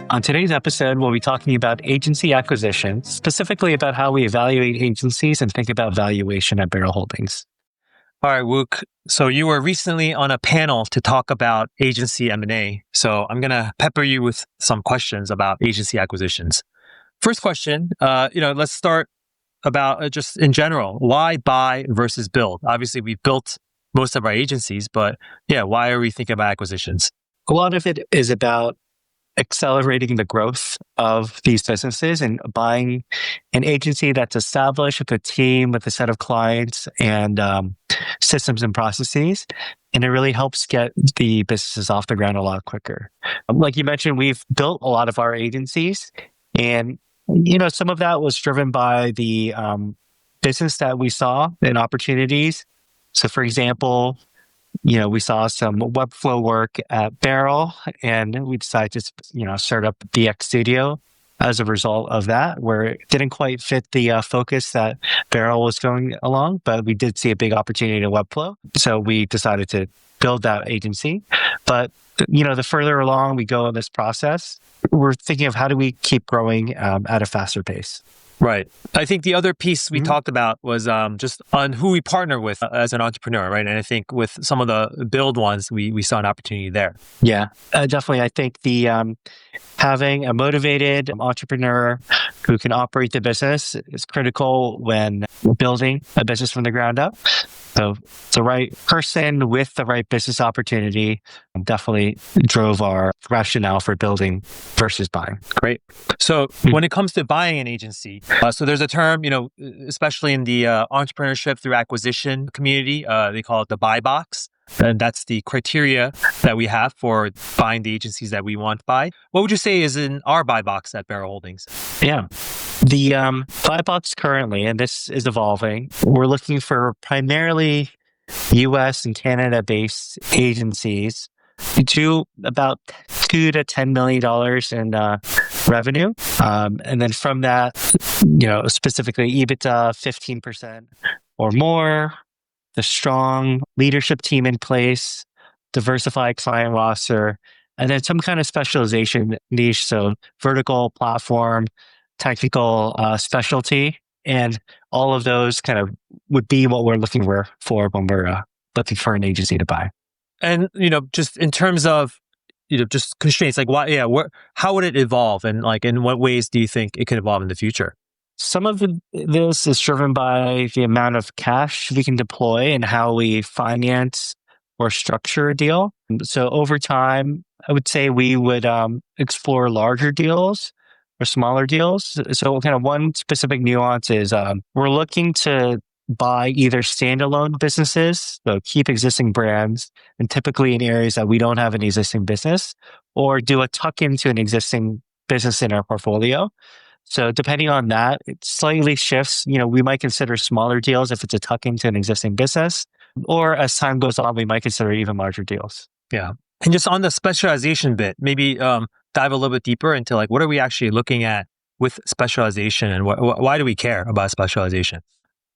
On today's episode, we'll be talking about agency acquisition, specifically about how we evaluate agencies and think about valuation at Barrel Holdings. All right, Wook. So you were recently on a panel to talk about agency M&A. So I'm going to pepper you with some questions about agency acquisitions. First question, let's start about just in general, why buy versus build? Obviously, we've built most of our agencies, but why are we thinking about acquisitions? A lot of it is about accelerating the growth of these businesses and buying an agency that's established with a team, with a set of clients and systems and processes. And it really helps get the businesses off the ground a lot quicker. Like you mentioned, we've built a lot of our agencies, and some of that was driven by the business that we saw and opportunities. So for example, we saw some Webflow work at Barrel, and we decided to, start up DX Studio as a result of that, where it didn't quite fit the focus that Barrel was going along, but we did see a big opportunity in Webflow. So we decided to build that agency. But, the further along we go in this process, we're thinking of how do we keep growing at a faster pace. Right. I think the other piece we talked about was just on who we partner with as an entrepreneur, right? And I think with some of the build ones, we saw an opportunity there. Yeah, definitely. I think the having a motivated entrepreneur who can operate the business is critical when building a business from the ground up. So the right person with the right business opportunity definitely drove our rationale for building versus buying. Great. So when it comes to buying an agency, so there's a term, especially in the entrepreneurship through acquisition community, they call it the buy box. And that's the criteria that we have for buying the agencies that we want to buy. What would you say is in our buy box at Barrel Holdings? Yeah. The buy box currently, and this is evolving, we're looking for primarily US and Canada-based agencies to do about $2 to $10 million in revenue. And then from that, specifically EBITDA 15% or more, the strong leadership team in place, diversified client roster, and then some kind of specialization niche. So vertical platform, technical specialty, and all of those kind of would be what we're looking for when we're looking for an agency to buy. And, just in terms of, just constraints, like how would it evolve? And like, in what ways do you think it could evolve in the future? Some of this is driven by the amount of cash we can deploy and how we finance or structure a deal. So over time, I would say we would explore larger deals or smaller deals. So kind of one specific nuance is we're looking to buy either standalone businesses, so keep existing brands, and typically in areas that we don't have an existing business, or do a tuck into an existing business in our portfolio. So depending on that, it slightly shifts. We might consider smaller deals if it's a tuck into an existing business, or as time goes on, we might consider even larger deals. Yeah. And just on the specialization bit, maybe dive a little bit deeper into like, what are we actually looking at with specialization, and why do we care about specialization?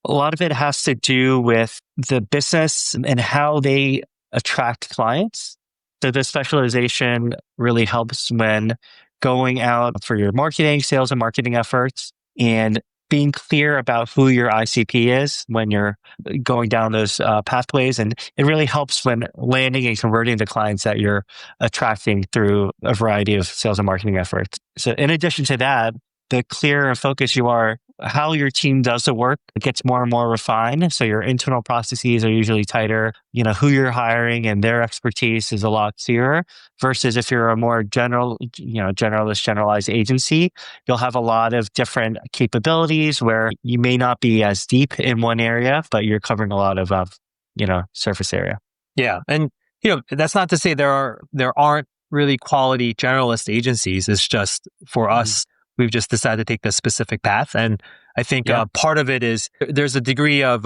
A lot of it has to do with the business and how they attract clients. So the specialization really helps when going out for your marketing, sales and marketing efforts, and being clear about who your ICP is when you're going down those pathways. And it really helps when landing and converting the clients that you're attracting through a variety of sales and marketing efforts. So in addition to that, the clearer and focused you are, how your team does the work, it gets more and more refined. So your internal processes are usually tighter. Who you're hiring and their expertise is a lot clearer versus if you're a more generalized agency, you'll have a lot of different capabilities where you may not be as deep in one area, but you're covering a lot of, surface area. Yeah. And, that's not to say there aren't really quality generalist agencies. It's just for us, we've just decided to take the specific path. And I think part of it is there's a degree of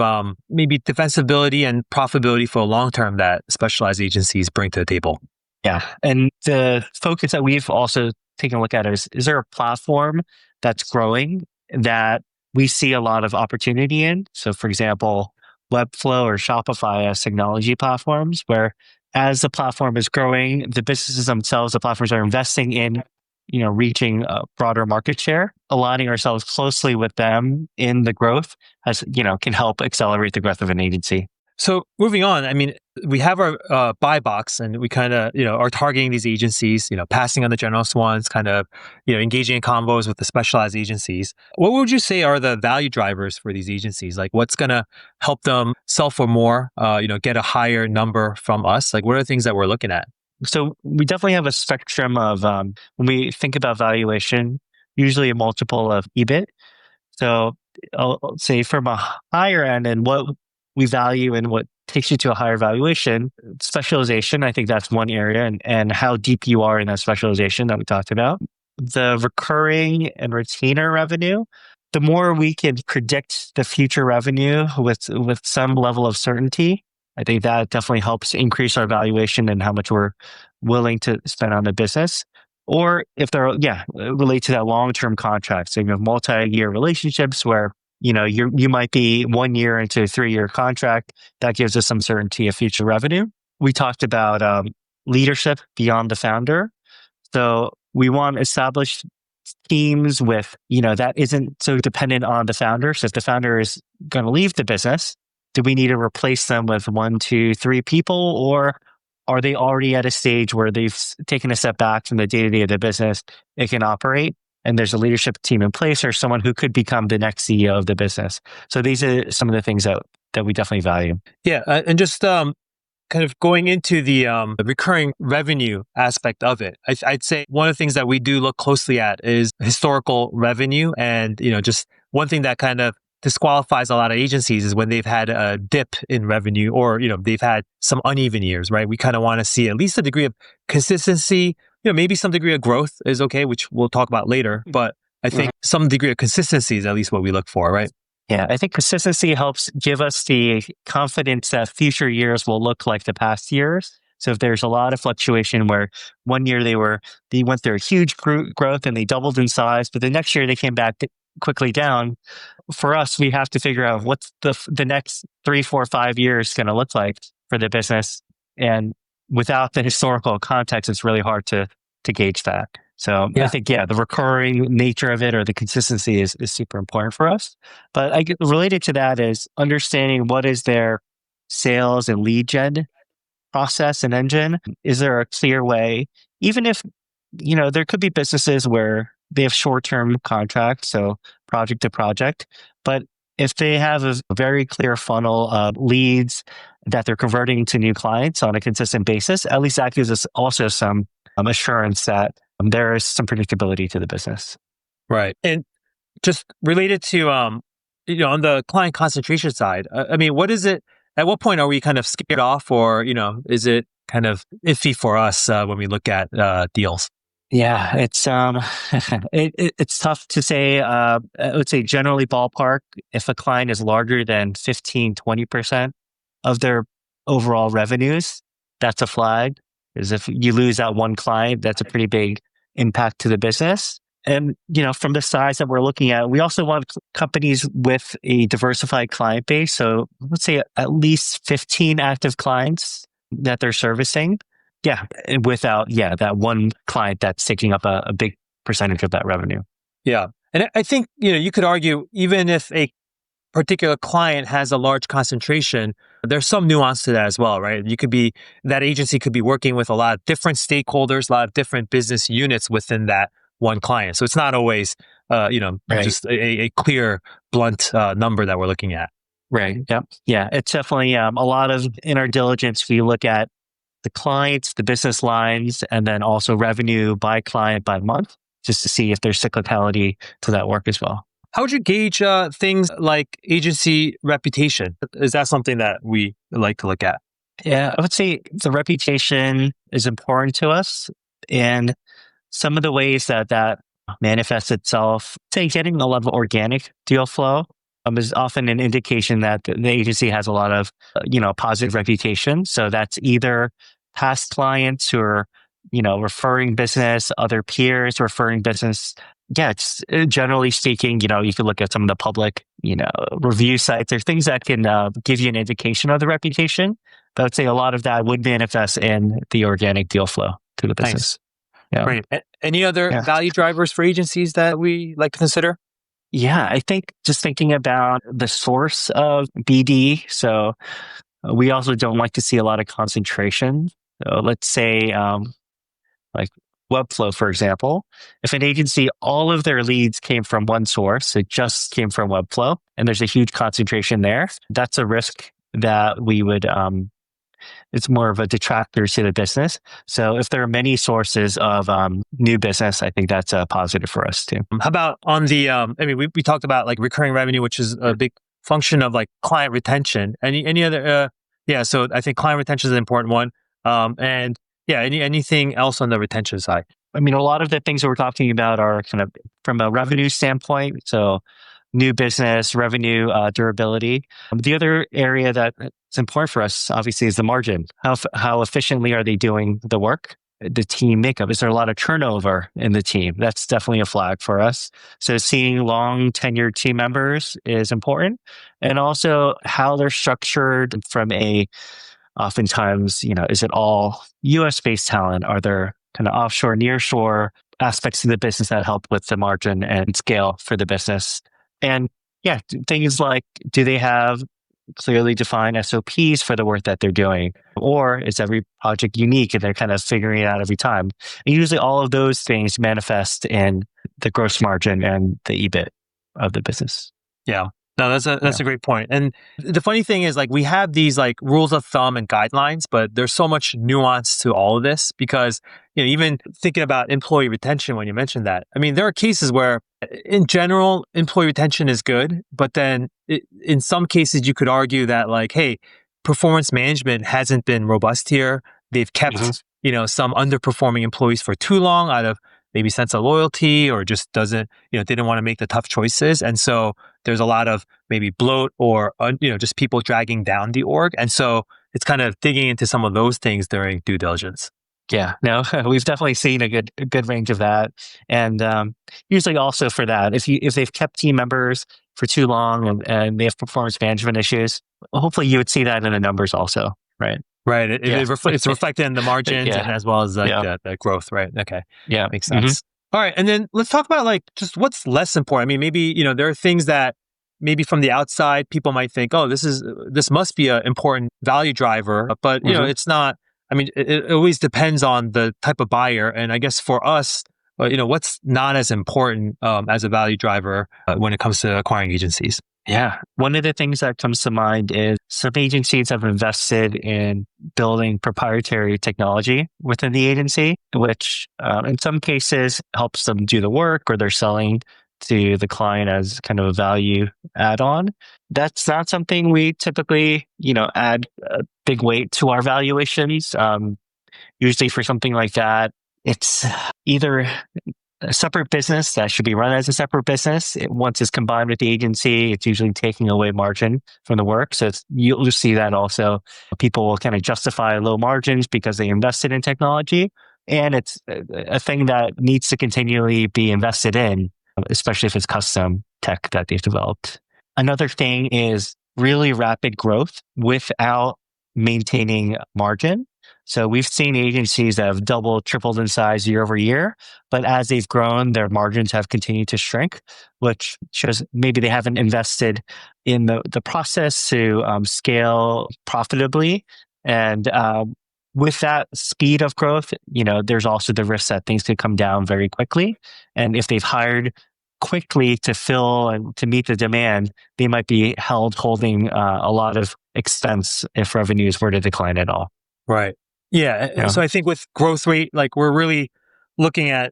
maybe defensibility and profitability for a long term that specialized agencies bring to the table. Yeah. And the focus that we've also taken a look at is there a platform that's growing that we see a lot of opportunity in? So for example, Webflow or Shopify as technology platforms where as the platform is growing, the businesses themselves, the platforms are investing in reaching a broader market share, aligning ourselves closely with them in the growth can help accelerate the growth of an agency. So moving on, I mean, we have our buy box, and we kind of, are targeting these agencies, passing on the generalist ones, kind of, engaging in combos with the specialized agencies. What would you say are the value drivers for these agencies? Like, what's going to help them sell for more, get a higher number from us? Like, what are the things that we're looking at? So we definitely have a spectrum of, when we think about valuation, usually a multiple of EBIT. So I'll say from a higher end and what we value and what takes you to a higher valuation, specialization, I think that's one area, and how deep you are in that specialization that we talked about. The recurring and retainer revenue, the more we can predict the future revenue with some level of certainty, I think that definitely helps increase our valuation and how much we're willing to spend on the business. Or if they're, relate to that long-term contract. So you have multi-year relationships where, you might be 1 year into a 3-year contract. That gives us some certainty of future revenue. We talked about leadership beyond the founder. So we want established teams with, that isn't so dependent on the founder. So if the founder is going to leave the business, do we need to replace them with 1, 2, 3 people, or are they already at a stage where they've taken a step back from the day-to-day of the business? It can operate, and there's a leadership team in place, or someone who could become the next CEO of the business. So these are some of the things that we definitely value. Yeah, and just kind of going into the recurring revenue aspect of it, I'd say one of the things that we do look closely at is historical revenue. And, just one thing that kind of disqualifies a lot of agencies is when they've had a dip in revenue, or, they've had some uneven years, right? We kind of want to see at least a degree of consistency. Maybe some degree of growth is okay, which we'll talk about later. But I think some degree of consistency is at least what we look for, right? Yeah, I think consistency helps give us the confidence that future years will look like the past years. So if there's a lot of fluctuation where 1 year they went through a huge growth and they doubled in size, but the next year they came back quickly down. For us, we have to figure out what's the next 3, 4, 5 years going to look like for the business. And without the historical context, it's really hard to gauge that. So I think, the recurring nature of it or the consistency is super important for us. But related to that is understanding what is their sales and lead gen process and engine. Is there a clear way, even if, there could be businesses where they have short-term contracts, so project to project, but if they have a very clear funnel of leads that they're converting to new clients on a consistent basis, at least that gives us also some assurance that there is some predictability to the business. Right. And just related to, on the client concentration side, I mean, what is it, at what point are we kind of scared off, or, is it kind of iffy for us when we look at deals? Yeah, it's it's tough to say. I would say generally ballpark, if a client is larger than 15-20% of their overall revenues, that's a flag. Because if you lose that one client, that's a pretty big impact to the business. And, from the size that we're looking at, we also want companies with a diversified client base. So let's say at least 15 active clients that they're servicing. Yeah. And without, that one client that's taking up a big percentage of that revenue. Yeah. And I think, you could argue, even if a particular client has a large concentration, there's some nuance to that as well, right? That agency could be working with a lot of different stakeholders, a lot of different business units within that one client. So it's not always, just a clear, blunt number that we're looking at. Right. Yep. Yeah. It's definitely a lot of, in our diligence, we look at the clients, the business lines, and then also revenue by client by month, just to see if there's cyclicality to that work as well. How would you gauge things like agency reputation? Is that something that we like to look at? Yeah, I would say the reputation is important to us. And some of the ways that manifests itself, say getting a lot of organic deal flow is often an indication that the agency has a lot of, positive reputation. So that's either past clients who are, referring business, other peers referring business. Yeah, it's generally speaking, you could look at some of the public, review sites. There's things that can give you an indication of the reputation. But I would say a lot of that would manifest in the organic deal flow to the business. Thanks. Yeah. Right. Any other Yeah. value drivers for agencies that we like to consider? Yeah. I think just thinking about the source of BD. So we also don't like to see a lot of concentration. So let's say, like Webflow, for example, if an agency, all of their leads came from one source, it just came from Webflow, and there's a huge concentration there, that's a risk that we would, it's more of a detractor to the business. So if there are many sources of new business, I think that's a positive for us too. How about on the, I mean, we talked about like recurring revenue, which is a big function of like client retention. Any other, yeah, so I think client retention is an important one. And yeah, anything else on the retention side? I mean, a lot of the things that we're talking about are kind of from a revenue standpoint. So new business, revenue, durability. The other area that's important for us, obviously, is the margin. How efficiently are they doing the work? The team makeup. Is there a lot of turnover in the team? That's definitely a flag for us. So seeing long tenured team members is important. And also how they're structured from a, oftentimes, is it all US based talent? Are there kind of offshore, nearshore aspects of the business that help with the margin and scale for the business? And yeah, things like, do they have clearly defined SOPs for the work that they're doing? Or is every project unique and they're kind of figuring it out every time? And usually all of those things manifest in the gross margin and the EBIT of the business. Yeah. No, that's Yeah. a great point. And the funny thing is like we have these like rules of thumb and guidelines, but there's so much nuance to all of this because, even thinking about employee retention when you mentioned that, I mean, there are cases where in general, employee retention is good, but then in some cases you could argue that like, hey, performance management hasn't been robust here. They've Mhm. kept, some underperforming employees for too long out of maybe sense of loyalty or just doesn't, didn't want to make the tough choices. And so there's a lot of maybe bloat or, just people dragging down the org. And so it's kind of digging into some of those things during due diligence. Yeah, no, we've definitely seen a good range of that, and usually also for that, if they've kept team members for too long and they have performance management issues, hopefully you would see that in the numbers also, right? Right. Yeah, It's reflected in the margins and yeah, as well as like yeah, the growth, right? Okay. yeah. Makes Hmm. sense. All right. And then let's talk about like just what's less important. I mean, maybe, there are things that maybe from the outside people might think, oh, this must be an important value driver, but Hmm. it's not. I mean, it always depends on the type of buyer. And I guess for us, what's not as important as a value driver when it comes to acquiring agencies? Yeah. One of the things that comes to mind is some agencies have invested in building proprietary technology within the agency, which in some cases helps them do the work or they're selling to the client as kind of a value add on. That's not something we typically, add a big weight to our valuations. Usually for something like that, it's either a separate business that should be run as a separate business. Once it's combined with the agency, it's usually taking away margin from the work. So you'll see that also. People will kind of justify low margins because they invested in technology. And it's a thing that needs to continually be invested in, especially if it's custom tech that they've developed. Another thing is really rapid growth without maintaining margin. So we've seen agencies that have doubled, tripled in size year over year, but as they've grown, their margins have continued to shrink, which shows maybe they haven't invested in the process to scale profitably. And with that speed of growth, there's also the risk that things could come down very quickly. And if they've hired quickly to fill and to meet the demand, they might be holding a lot of expense if revenues were to decline at all. Right. Yeah. Yeah. So I think with growth rate, like we're really looking at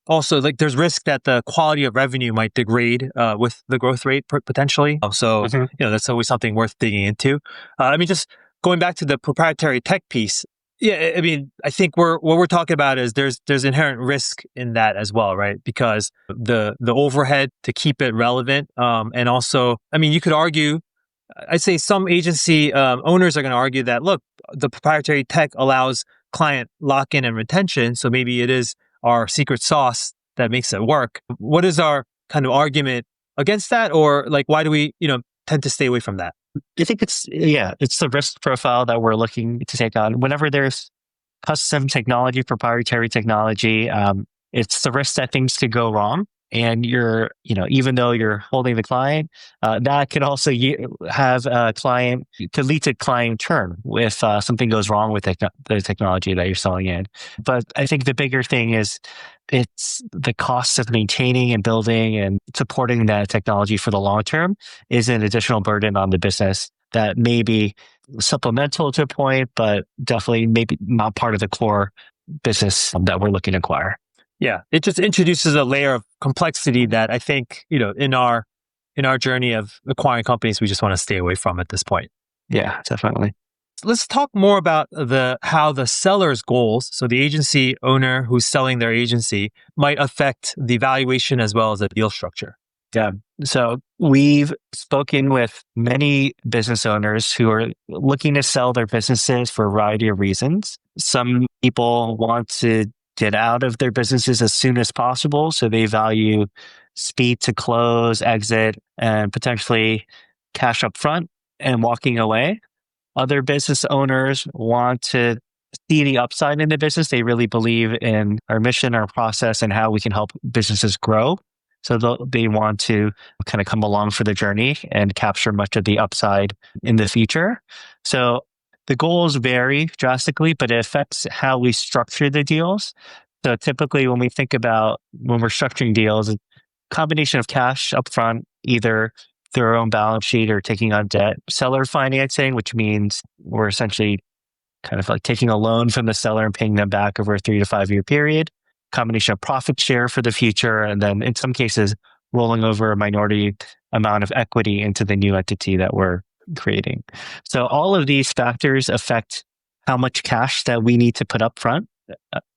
also like there's risk that the quality of revenue might degrade with the growth rate potentially. So, Mhm. that's always something worth digging into. I mean, just going back to the proprietary tech piece. Yeah. I mean, I think what we're talking about is there's inherent risk in that as well, right? Because the overhead to keep it relevant. And also, I mean, you could argue I'd say some agency owners are going to argue that, look, the proprietary tech allows client lock-in and retention. So maybe it is our secret sauce that makes it work. What is our kind of argument against that? Or like, why do we, tend to stay away from that? I think it's the risk profile that we're looking to take on. Whenever there's custom technology, proprietary technology, it's the risk that things could go wrong. And even though you're holding the client, that could also have a client, could lead to client churn if something goes wrong with the technology that you're selling in. But I think the bigger thing is it's the cost of maintaining and building and supporting that technology for the long term is an additional burden on the business that may be supplemental to a point, but definitely maybe not part of the core business that we're looking to acquire. Yeah, it just introduces a layer of complexity that I think, in our journey of acquiring companies, we just want to stay away from at this point. Yeah, definitely. Let's talk more about how the seller's goals, so the agency owner who's selling their agency, might affect the valuation as well as the deal structure. Yeah. So we've spoken with many business owners who are looking to sell their businesses for a variety of reasons. Some people want to get out of their businesses as soon as possible. So they value speed to close, exit, and potentially cash up front and walking away. Other business owners want to see the upside in the business. They really believe in our mission, our process, and how we can help businesses grow. So they want to kind of come along for the journey and capture much of the upside in the future. So the goals vary drastically, but it affects how we structure the deals. So typically when we're structuring deals, a combination of cash upfront, either through our own balance sheet or taking on debt, seller financing, which means we're essentially kind of like taking a loan from the seller and paying them back over a 3 to 5 year period, combination of profit share for the future, and then in some cases, rolling over a minority amount of equity into the new entity that we're creating. So all of these factors affect how much cash that we need to put up front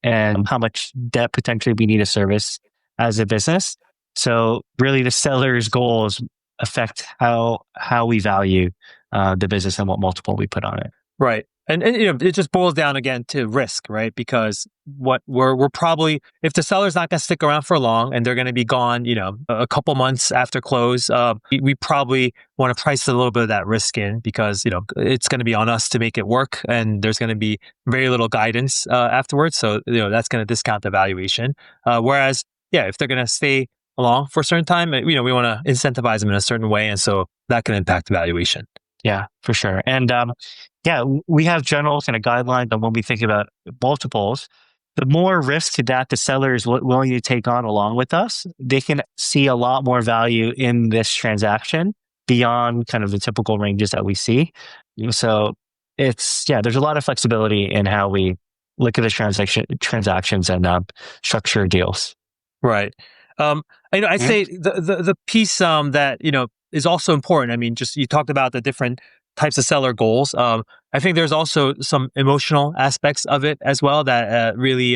and how much debt potentially we need to service as a business. So really the seller's goals affect how we value the business and what multiple we put on it. Right. And it just boils down again to risk, right? Because what we're probably, if the seller's not going to stick around for long and they're going to be gone, a couple months after close, we probably want to price a little bit of that risk in because, it's going to be on us to make it work and there's going to be very little guidance afterwards. So, that's going to discount the valuation. Whereas, if they're going to stay along for a certain time, we want to incentivize them in a certain way. And so that can impact the valuation. Yeah, for sure. And we have general kind of guidelines on when we think about multiples. The more risk that the seller is willing to take on along with us, they can see a lot more value in this transaction beyond kind of the typical ranges that we see. So there's a lot of flexibility in how we look at the transactions and structure deals. Right. I'd say the piece that is also important. I mean, just you talked about the different types of seller goals. I think there's also some emotional aspects of it as well that really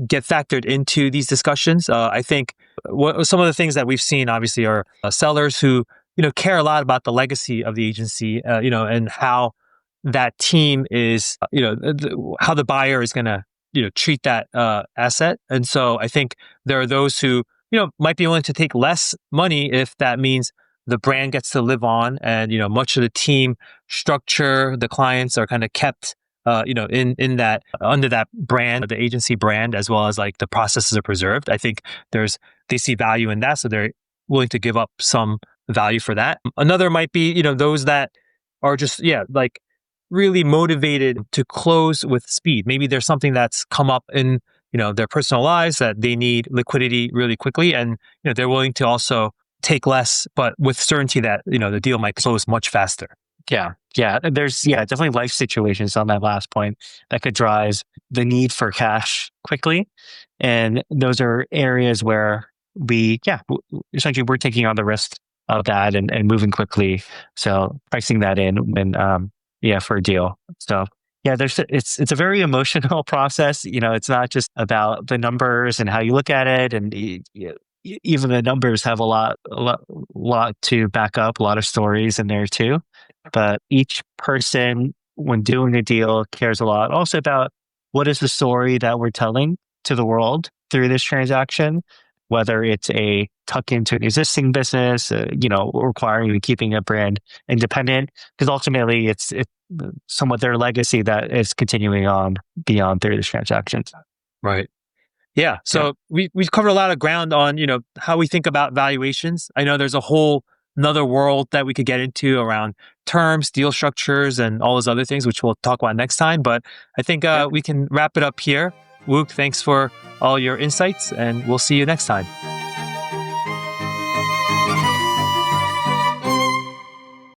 get factored into these discussions. I think some of the things that we've seen obviously are sellers who care a lot about the legacy of the agency, and how that team is, how the buyer is going to treat that asset. And so I think there are those who might be willing to take less money if that means the brand gets to live on and, much of the team structure, the clients are kind of kept, in that, under that brand, the agency brand, as well as like the processes are preserved. I think they see value in that. So they're willing to give up some value for that. Another might be, those that are just, like really motivated to close with speed. Maybe there's something that's come up in, their personal lives that they need liquidity really quickly. And, they're willing to also take less, but with certainty that, the deal might close much faster. Yeah. There's definitely life situations on that last point that could drive the need for cash quickly. And those are areas where essentially we're taking on the risk of that and moving quickly. So pricing that in for a deal. So it's a very emotional process. It's not just about the numbers and how you look at it, and even the numbers have a lot to back up, a lot of stories in there too. But each person, when doing a deal, cares a lot also about what is the story that we're telling to the world through this transaction, whether it's a tuck into an existing business, requiring and keeping a brand independent, because ultimately somewhat their legacy that is continuing on beyond through these transactions. Right. Yeah. So we've covered a lot of ground on, how we think about valuations. I know there's a whole another world that we could get into around terms, deal structures, and all those other things, which we'll talk about next time. But I think we can wrap it up here. Wook, thanks for all your insights, and we'll see you next time.